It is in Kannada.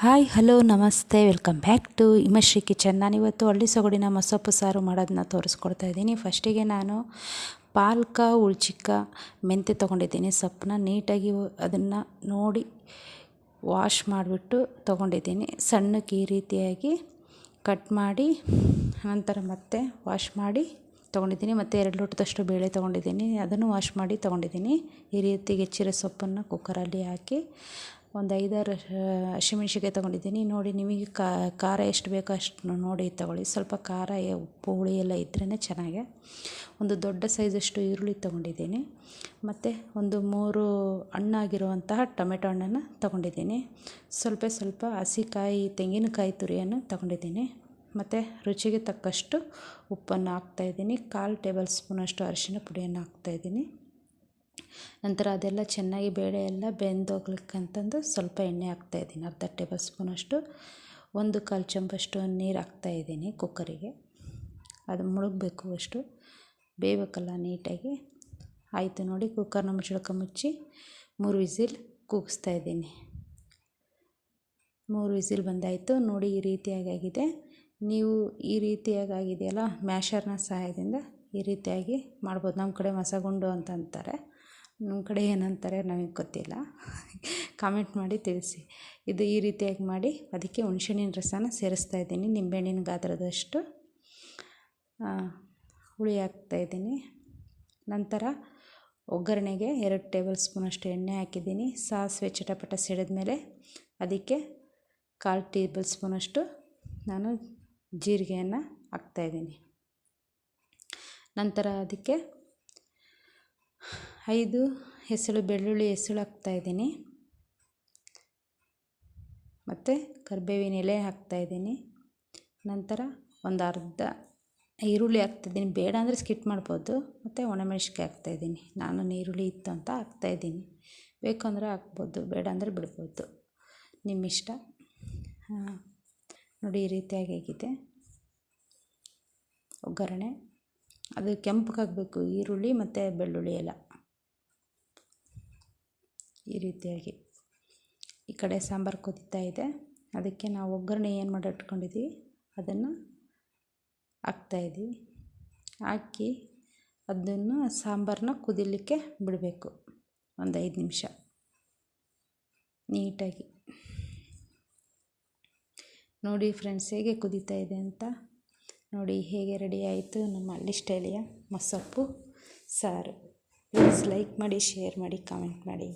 ಹಾಯ್ ಹಲೋ ನಮಸ್ತೆ ವೆಲ್ಕಮ್ ಬ್ಯಾಕ್ ಟು ಹಿಮಶ್ರೀ ಕಿಚನ್. ನಾನಿವತ್ತು ಹಳ್ಳಿ ಸೊಗಡಿನ ಮಸೊಪ್ಪು ಸಾರು ಮಾಡೋದನ್ನ ತೋರಿಸ್ಕೊಡ್ತಾ ಇದ್ದೀನಿ. ಫಸ್ಟಿಗೆ ನಾನು ಪಾಲಕ, ಉಳ್ಚಿಕ್ಕ, ಮೆಂತ್ಯ ತೊಗೊಂಡಿದ್ದೀನಿ. ಸೊಪ್ಪನ್ನ ನೀಟಾಗಿ ಅದನ್ನು ನೋಡಿ ವಾಶ್ ಮಾಡಿಬಿಟ್ಟು ತೊಗೊಂಡಿದ್ದೀನಿ. ಸಣ್ಣಕ್ಕೆ ಈ ರೀತಿಯಾಗಿ ಕಟ್ ಮಾಡಿ ನಂತರ ಮತ್ತೆ ವಾಶ್ ಮಾಡಿ ತೊಗೊಂಡಿದ್ದೀನಿ. ಮತ್ತು 2 ಲೋಟದಷ್ಟು ಬೇಳೆ ತೊಗೊಂಡಿದ್ದೀನಿ, ಅದನ್ನು ವಾಶ್ ಮಾಡಿ ತೊಗೊಂಡಿದ್ದೀನಿ. ಈ ರೀತಿ ಹೆಚ್ಚಿರೋ ಸೊಪ್ಪನ್ನು ಕುಕ್ಕರಲ್ಲಿ ಹಾಕಿ ಒಂದು 5-6 ಹಸಿಮೆಣ್ಸಿಕಾಯಿ ತೊಗೊಂಡಿದ್ದೀನಿ. ನೋಡಿ, ನಿಮಗೆ ಖಾರ ಎಷ್ಟು ಬೇಕೋ ಅಷ್ಟು ನೋಡಿ ತೊಗೊಳ್ಳಿ. ಸ್ವಲ್ಪ ಖಾರ, ಉಪ್ಪು, ಹುಳಿ ಎಲ್ಲ ಇದ್ರೇ ಚೆನ್ನಾಗೆ. ಒಂದು ದೊಡ್ಡ ಸೈಜಷ್ಟು ಈರುಳ್ಳಿ ತೊಗೊಂಡಿದ್ದೀನಿ. ಮತ್ತು ಒಂದು 3 ಹಣ್ಣಾಗಿರುವಂತಹ ಟೊಮೆಟೊ ಹಣ್ಣನ್ನು ತೊಗೊಂಡಿದ್ದೀನಿ. ಸ್ವಲ್ಪ ಹಸಿಕಾಯಿ, ತೆಂಗಿನಕಾಯಿ ತುರಿಯನ್ನು ತೊಗೊಂಡಿದ್ದೀನಿ. ಮತ್ತು ರುಚಿಗೆ ತಕ್ಕಷ್ಟು ಉಪ್ಪನ್ನು ಹಾಕ್ತಾಯಿದ್ದೀನಿ. 1/4 ಟೇಬಲ್ ಸ್ಪೂನಷ್ಟು ಅರಿಶಿನ ಪುಡಿಯನ್ನು ಹಾಕ್ತಾಯಿದ್ದೀನಿ. ನಂತರ ಅದೆಲ್ಲ ಚೆನ್ನಾಗಿ ಬೇಳೆ ಎಲ್ಲ ಬೆಂದೋಗ್ಲಿಕ್ಕಂತಂದು ಸ್ವಲ್ಪ ಎಣ್ಣೆ ಹಾಕ್ತಾಯಿದ್ದೀನಿ. 1/2 ಟೇಬಲ್ ಸ್ಪೂನಷ್ಟು, 1/4 ಚಮಚಷ್ಟು ನೀರು ಹಾಕ್ತಾಯಿದ್ದೀನಿ ಕುಕ್ಕರಿಗೆ. ಅದು ಮುಳುಗಬೇಕು, ಅಷ್ಟು ಬೇಯಬೇಕಲ್ಲ ನೀಟಾಗಿ. ಆಯಿತು ನೋಡಿ, ಕುಕ್ಕರ್ನ ಮುಚ್ಚಿ 3 ವಿಸಿಲ್ ಕೂಗಿಸ್ತಾಯಿದ್ದೀನಿ. 3 ವಿಸಿಲ್ ಬಂದಾಯಿತು ನೋಡಿ. ಈ ರೀತಿಯಾಗಿ ಆಗಿದೆ. ನೀವು ಈ ರೀತಿಯಾಗಿ ಆಗಿದೆಯಲ್ಲ, ಮ್ಯಾಶರ್ನ ಸಹಾಯದಿಂದ ಈ ರೀತಿಯಾಗಿ ಮಾಡ್ಬೋದು. ನಮ್ಮ ಕಡೆ ಮಸಗುಂಡು ಅಂತ ಅಂತಾರೆ, ನಮ್ಮ ಕಡೆ ಏನಂತಾರೆ ನಮಗೆ ಗೊತ್ತಿಲ್ಲ. ಕಾಮೆಂಟ್ ಮಾಡಿ ತಿಳಿಸಿ. ಇದು ಈ ರೀತಿಯಾಗಿ ಮಾಡಿ ಅದಕ್ಕೆ ಹುಣಸೆಹಣ್ಣಿನ ರಸನ ಸೇರಿಸ್ತಾಯಿದ್ದೀನಿ. ನಿಂಬೆಹಣ್ಣಿನ ಗಾತ್ರದಷ್ಟು ಹುಳಿ ಹಾಕ್ತಾಯಿದ್ದೀನಿ. ನಂತರ ಒಗ್ಗರಣೆಗೆ 2 ಟೇಬಲ್ ಸ್ಪೂನಷ್ಟು ಎಣ್ಣೆ ಹಾಕಿದ್ದೀನಿ. ಸಾಸಿವೆ ಚಟಪಟ ಸಿಡಿದ ಮೇಲೆ ಅದಕ್ಕೆ 1/4 ಟೇಬಲ್ ಸ್ಪೂನಷ್ಟು ನಾನು ಜೀರಿಗೆಯನ್ನು ಹಾಕ್ತಾಯಿದ್ದೀನಿ. ನಂತರ ಅದಕ್ಕೆ 5 ಬೆಳ್ಳುಳ್ಳಿ ಹೆಸಳು ಹಾಕ್ತಾಯಿದ್ದೀನಿ. ಮತ್ತು ಕರಿಬೇವಿನ ಎಲೆ ಹಾಕ್ತಾಯಿದ್ದೀನಿ. ನಂತರ ಒಂದು ಅರ್ಧ ಈರುಳ್ಳಿ ಹಾಕ್ತಾಯಿದ್ದೀನಿ. ಬೇಡ ಅಂದರೆ ಸ್ಕಿಪ್ ಮಾಡ್ಬೋದು. ಮತ್ತು ಒಣಮೆಣ್ಸಿನ್ಕಾಯಿ ಹಾಕ್ತಾಯಿದ್ದೀನಿ. ನಾನು ಈರುಳ್ಳಿ ಇತ್ತು ಅಂತ ಹಾಕ್ತಾಯಿದ್ದೀನಿ. ಬೇಕು ಅಂದರೆ ಹಾಕ್ಬೋದು, ಬೇಡ ಅಂದರೆ ಬಿಡ್ಬೋದು, ನಿಮ್ಮಿಷ್ಟ. ನೋಡಿ, ಈ ರೀತಿಯಾಗಿ ಆಗಿದೆ ಒಗ್ಗರಣೆ. ಅದು ಕೆಂಪಗಾಗಬೇಕು ಈರುಳ್ಳಿ ಮತ್ತು ಬೆಳ್ಳುಳ್ಳಿ ಎಲ್ಲ. ಈ ರೀತಿಯಾಗಿ ಈ ಕಡೆ ಸಾಂಬಾರು ಕುದೀತಾ ಇದೆ. ಅದಕ್ಕೆ ನಾವು ಒಗ್ಗರಣೆ ಏನು ಮಾಡಿ ಇಟ್ಕೊಂಡಿದ್ದೀವಿ ಅದನ್ನು ಹಾಕ್ತಾಯಿದ್ದೀವಿ. ಹಾಕಿ ಅದನ್ನು ಸಾಂಬಾರನ್ನ ಕುದಿಲಿಕ್ಕೆ ಬಿಡಬೇಕು ಒಂದು 5 ನಿಮಿಷ ನೀಟಾಗಿ. ನೋಡಿ ಫ್ರೆಂಡ್ಸ್, ಹೇಗೆ ಕುದೀತಾ ಇದೆ ಅಂತ ನೋಡಿ. ಹೇಗೆ ರೆಡಿ ಆಯಿತು ನಮ್ಮ ಹಳ್ಳಿ ಸ್ಟೈಲಿಯ ಮಸೊಪ್ಪು ಸಾರು. ಪ್ಲೀಸ್ ಲೈಕ್ ಮಾಡಿ, ಶೇರ್ ಮಾಡಿ, ಕಾಮೆಂಟ್ ಮಾಡಿ.